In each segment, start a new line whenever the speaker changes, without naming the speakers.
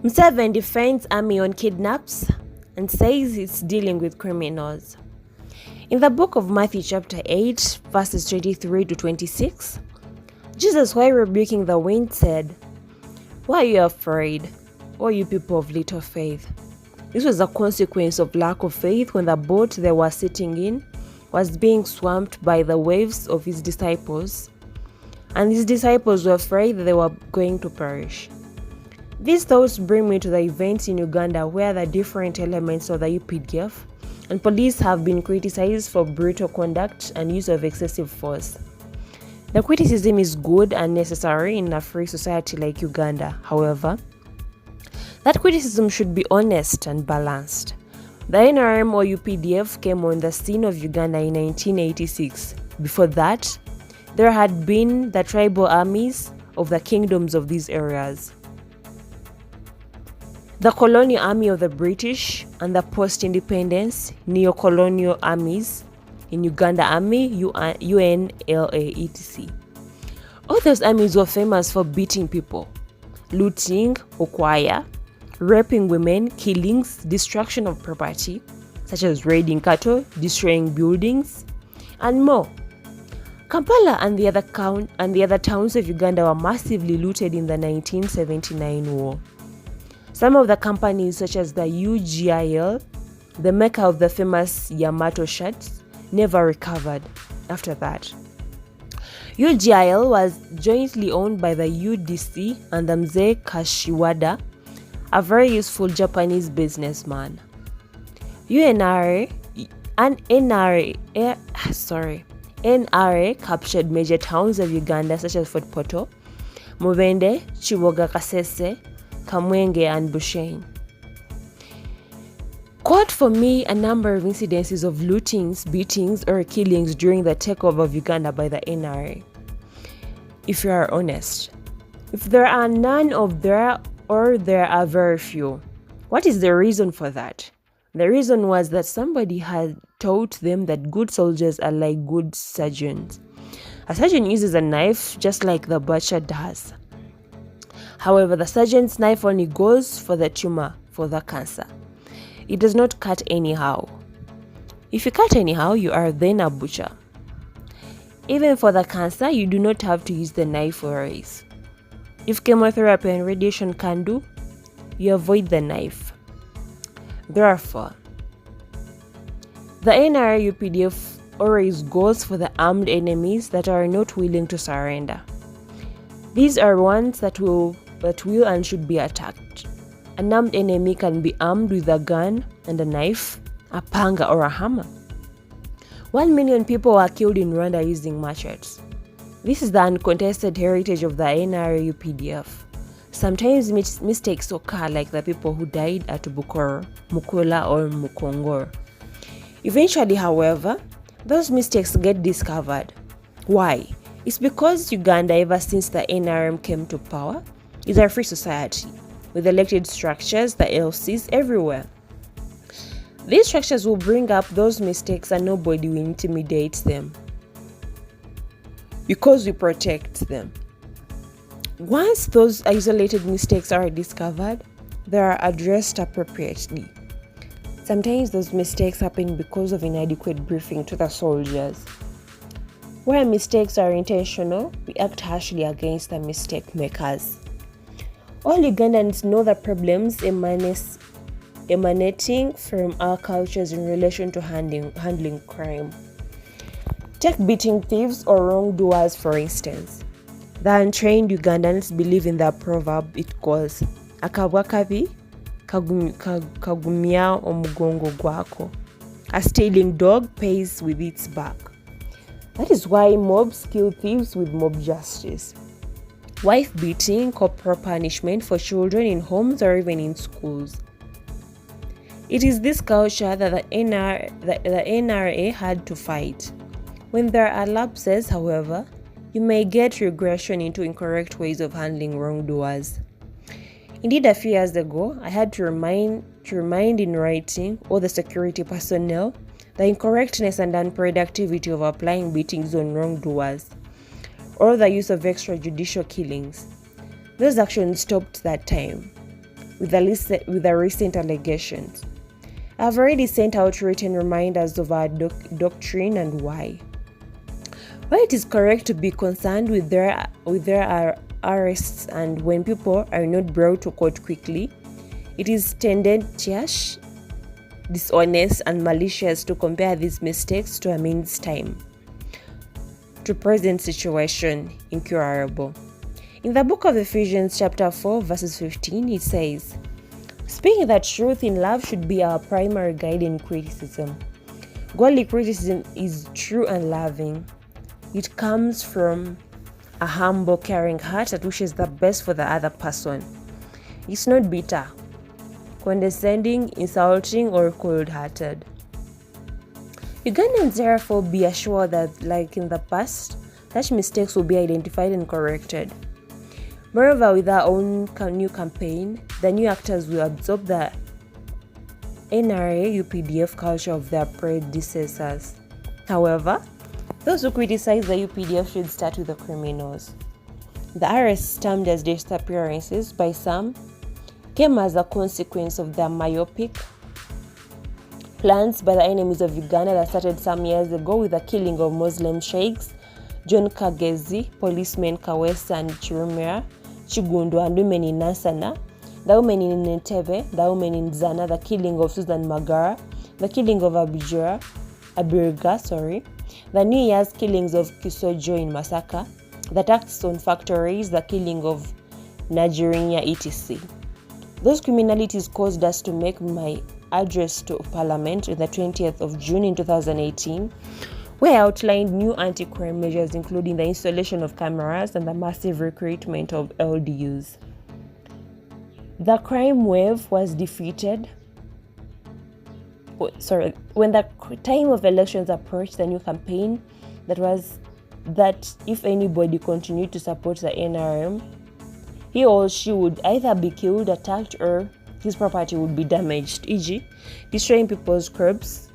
Museveni defends Army on kidnaps and says it's dealing with criminals. In the Book of Mathew Chapter 8, verses 23 to 26, Jesus, while rebuking the wind, said, "Why are you afraid, O you people of little faith?" This was a consequence of lack of faith when the boat they were sitting in was being swamped by the waves of his disciples, and his disciples were afraid that they were going to perish. These thoughts bring me to the events in Uganda where the different elements of the UPDF and police have been criticized for brutal conduct and use of excessive force. The criticism is good and necessary in a free society like Uganda. However, that criticism should be honest and balanced. The NRM or UPDF came on the scene of Uganda in 1986. Before that, there had been the tribal armies of the kingdoms of these areas, the colonial army of the British, and the post-independence neo-colonial armies in Uganda Army, UNLA, etc. All those armies were famous for beating people, looting, okwaya, raping women, killings, destruction of property, such as raiding cattle, destroying buildings, and more. Kampala and the other towns of Uganda were massively looted in the 1979 war. Some of the companies, such as the UGIL, the maker of the famous Yamato shirts, never recovered after that. UGIL was jointly owned by the UDC and the Mzee Kashiwada, a very useful Japanese businessman. NRA captured major towns of Uganda such as Fort Poto, Mubende, Chiboga Kasese, Kamwenge, and Bushain. Quote for me a number of incidences of lootings, beatings, or killings during the takeover of Uganda by the NRA. If you are honest, if there are none of there or there are very few, what is the reason for that? The reason was that somebody had taught them that good soldiers are like good surgeons. A surgeon uses a knife just like the butcher does. However, the surgeon's knife only goes for the tumor, for the cancer. It does not cut anyhow. If you cut anyhow, you are then a butcher. Even for the cancer, you do not have to use the knife always. If chemotherapy and radiation can do, you avoid the knife. Therefore, the NRA UPDF always goes for the armed enemies that are not willing to surrender. These are ones that will and should be attacked. An armed enemy can be armed with a gun and a knife, a panga, or a hammer. 1 million people were killed in Rwanda using machetes. This is the uncontested heritage of the NRA UPDF. Sometimes mistakes occur, like the people who died at Bukoro, Mukula, or Mukongor. Eventually, however, those mistakes get discovered. Why? It's because Uganda, ever since the NRM came to power, is a free society with elected structures, the LCs, everywhere. These structures will bring up those mistakes and nobody will intimidate them because we protect them. Once those isolated mistakes are discovered, they are addressed appropriately. Sometimes those mistakes happen because of inadequate briefing to the soldiers. Where mistakes are intentional, we act harshly against the mistake makers. All Ugandans know the problems emanating from our cultures in relation to handling crime. Take beating thieves or wrongdoers, for instance. The untrained Ugandans believe in the proverb it goes, "Akabwa kabi kagumia omugongo gwako." A stealing dog pays with its back. That is why mobs kill thieves with mob justice. Wife beating, corporal punishment for children in homes or even in schools. It is this culture that the NRA had to fight. When there are lapses, however, you may get regression into incorrect ways of handling wrongdoers. Indeed, a few years ago, I had to remind in writing all the security personnel the incorrectness and unproductivity of applying beatings on wrongdoers, or the use of extrajudicial killings. Those actions stopped that time. with the recent allegations. I've already sent out written reminders of our doctrine and why. While it is correct to be concerned with their arrests and when people are not brought to court quickly, it is tendentious, dishonest, and malicious to compare these mistakes to a means time, to present situation incurable. In the book of Ephesians chapter 4 verses 15, it says, "Speaking the truth in love should be our primary guide in criticism. Godly criticism is true and loving. It comes from a humble, caring heart that wishes the best for the other person. It's not bitter, condescending, insulting, or cold-hearted." Ugandans therefore be assured that, like in the past, such mistakes will be identified and corrected. Moreover, with our own new campaign, the new actors will absorb the NRA UPDF culture of their predecessors. However, those who criticize the UPDF should start with the criminals. The arrests termed as disappearances by some came as a consequence of their myopic plans by the enemies of Uganda that started some years ago with the killing of Muslim sheikhs, John Kagezi, policemen Kawesa and Chirumira, Chigundu, and women in Nansana, the women in Entebbe, the women in Zana, the killing of Susan Magara, the killing of Abirga, the New Year's killings of Kisojo in Masaka, the attacks on factories, the killing of Nigerian, etc. Those criminalities caused us to make my address to Parliament on the 20th of June in 2018, where I outlined new anti-crime measures including the installation of cameras and the massive recruitment of LDUs. The crime wave was defeated. When the time of elections approached, the new campaign that was that if anybody continued to support the NRM, he or she would either be killed, attacked, or his property would be damaged, e.g., destroying people's crops,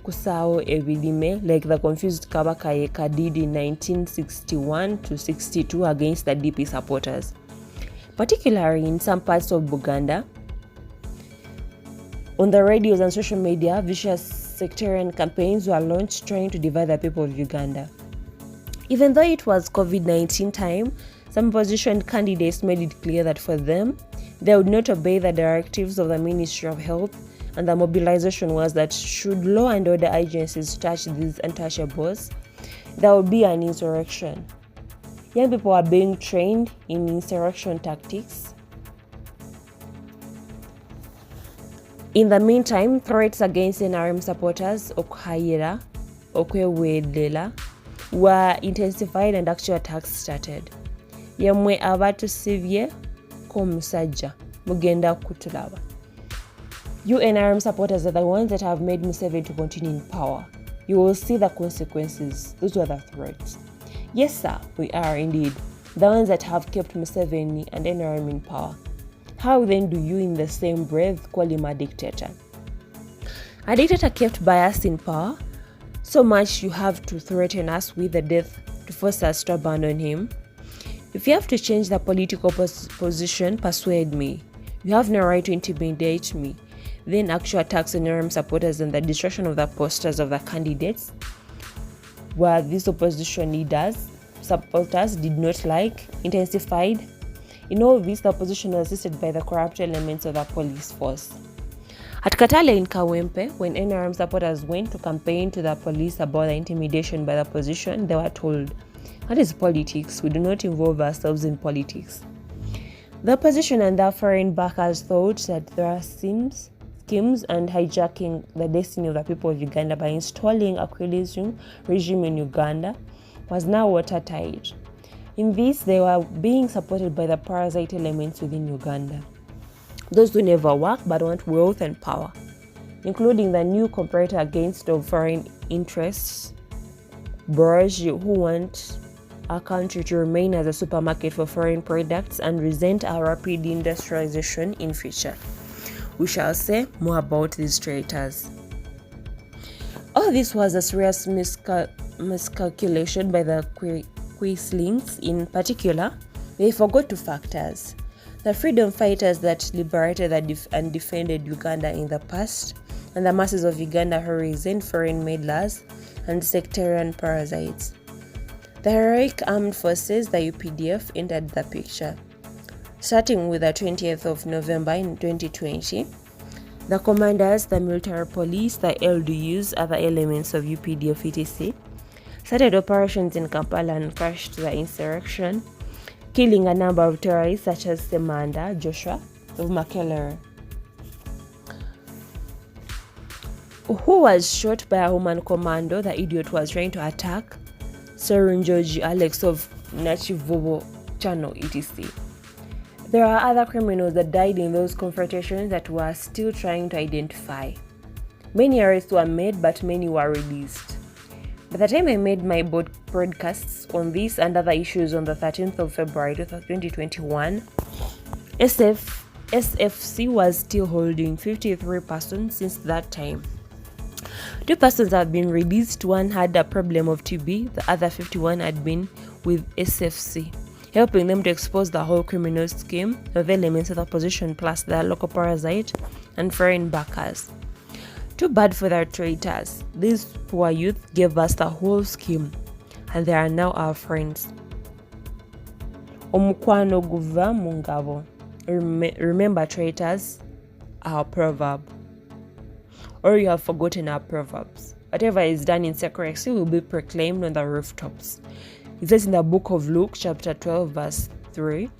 kusao ebilime, like the confused Kabaka Yeka did in 1961 to 62 against the DP supporters. Particularly in some parts of Buganda, on the radios and social media, vicious sectarian campaigns were launched trying to divide the people of Uganda. Even though it was COVID-19 time, some opposition candidates made it clear that for them, they would not obey the directives of the Ministry of Health, and the mobilization was that should law and order agencies touch these untouchables, there would be an insurrection. Young people are being trained in insurrection tactics. In the meantime, threats against NRM supporters, Okwayera, Okwewedela, were intensified and actual attacks started. Yemwe abatu sivye ko musajja mugenda kutulaba. You NRM supporters are the ones that have made Museveni to continue in power. You will see the consequences. Those were the threats. Yes, sir, we are indeed the ones that have kept Museveni and NRM in power. How then do you in the same breath call him a dictator? A dictator kept by us in power, so much you have to threaten us with the death to force us to abandon him? If you have to change the political position, persuade me. You have no right to intimidate me. Then actual attacks on NRM supporters and the destruction of the posters of the candidates where these opposition leaders, supporters did not like, intensified. In all this, the opposition was assisted by the corrupt elements of the police force. At Katale in Kawempe, when NRM supporters went to campaign to the police about the intimidation by the opposition, they were told, "That is politics. We do not involve ourselves in politics." The opposition and their foreign backers thought that there are schemes and hijacking the destiny of the people of Uganda by installing a coalition regime in Uganda was now watertight. In this, they were being supported by the parasite elements within Uganda. Those who never work but want wealth and power, including the new comparator against of foreign interests, bourgeois who want our country to remain as a supermarket for foreign products and resent our rapid industrialization in future. We shall say more about these traitors. All this was a serious miscalculation by the Quislings. In particular, they forgot two factors: The freedom fighters that liberated and defended Uganda in the past, and the masses of Uganda who resent foreign meddlers and sectarian parasites. The heroic armed forces, the UPDF, entered the picture. Starting with the 20th of November in 2020, the commanders, the military police, the LDUs, other elements of UPDF etc. started operations in Kampala and crushed the insurrection, killing a number of terrorists such as Semanda Joshua of Makelele, who was shot by a woman commando. The idiot was trying to attack Serunjoji Alex of Nachivobo Channel etc. There are other criminals that died in those confrontations that we are still trying to identify. Many arrests were made, but many were released. By the time I made my broadcasts on this and other issues on the 13th of February 2021, SFC was still holding 53 persons since that time. 2 persons have been released. One had a problem of TB, the other 51 had been with SFC, helping them to expose the whole criminal scheme of elements of the opposition plus their local parasite and foreign backers. Too bad for their traitors. These poor youth gave us the whole scheme, and they are now our friends. Omukwano guva mungabo. Remember, traitors, our proverb. Or you have forgotten our proverbs. Whatever is done in secrecy will be proclaimed on the rooftops. It says in the Book of Luke Chapter 12 verse 3,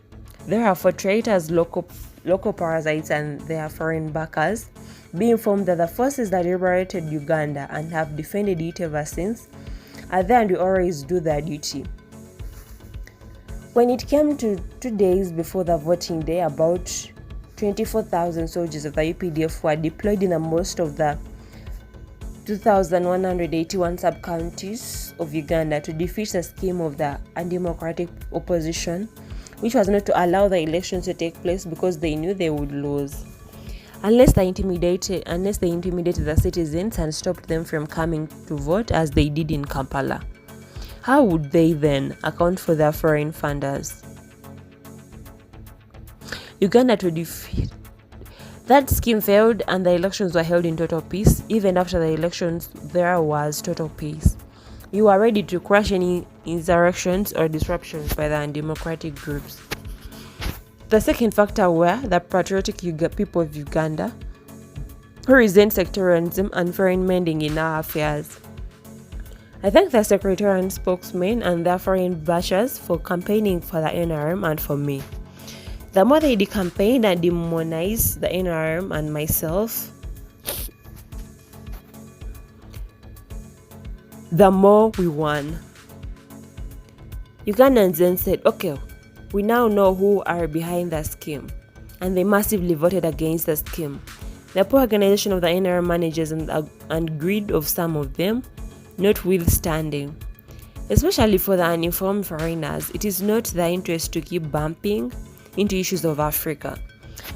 therefore traitors, local parasites and their foreign backers, be informed that the forces that liberated Uganda and have defended it ever since are there and will always do their duty. When it came to 2 days before the voting day, about 24,000 soldiers of the UPDF were deployed in most of the 2,181 sub-counties of Uganda to defeat the scheme of the undemocratic opposition, which was not to allow the elections to take place because they knew they would lose. Unless they intimidated the citizens and stopped them from coming to vote as they did in Kampala. How would they then account for their foreign funders? Uganda to defeat. That scheme failed and the elections were held in total peace. Even after the elections, there was total peace. You are ready to crush any insurrections or disruptions by the undemocratic groups. The second factor were the patriotic people of Uganda, who resent sectarianism and foreign meddling in our affairs. I thank the secretarian spokesmen and their foreign bashers for campaigning for the NRM and for me. The more they campaigned and demonized the NRM and myself, the more we won. Ugandans then said, okay, we now know who are behind the scheme, and they massively voted against the scheme. The poor organization of the NRM managers and greed of some of them, notwithstanding. Especially for the uninformed foreigners, it is not their interest to keep bumping into issues of Africa.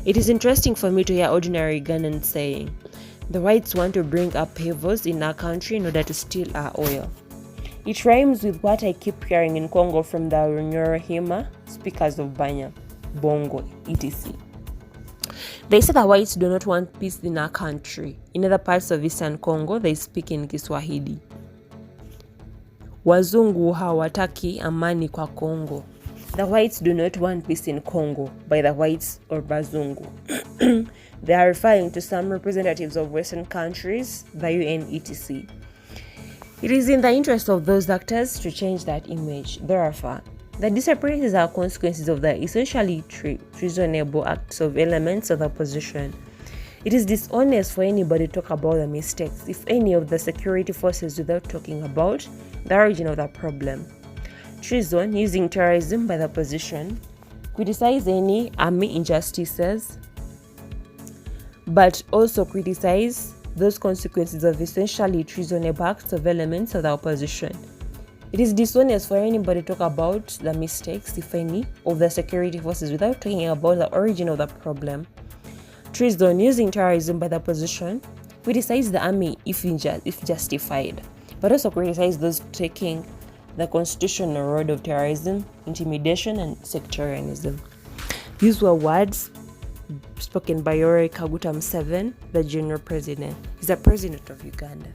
It is interesting for me to hear ordinary Ugandans saying, the whites want to bring up havens in our country in order to steal our oil. It rhymes with what I keep hearing in Congo from the Runyoro Hima, speakers of Banya, Bongo, etc. They say the whites do not want peace in our country. In other parts of Eastern Congo, they speak in Kiswahili. Wazungu hawataki amani kwa Congo. The whites do not want peace in Congo by the whites or Bazungu. They are referring to some representatives of Western countries, the UN, etc. It is in the interest of those actors to change that image. Therefore, the disappearances are consequences of the essentially treasonable acts of elements of the opposition. It is dishonest for anybody to talk about the mistakes, if any, of the security forces without talking about the origin of the problem. Treason, using terrorism by the opposition, criticize any army injustices, but also criticize those consequences of essentially treasonable acts of elements of the opposition. It is dishonest for anybody to talk about the mistakes, if any, of the security forces without talking about the origin of the problem. Treason, using terrorism by the opposition, criticize the army if justified, but also criticize those taking the constitutional road of terrorism, intimidation, and sectarianism. These were words spoken by Yoweri Kaguta Museveni, the Junior President. He's the president of Uganda.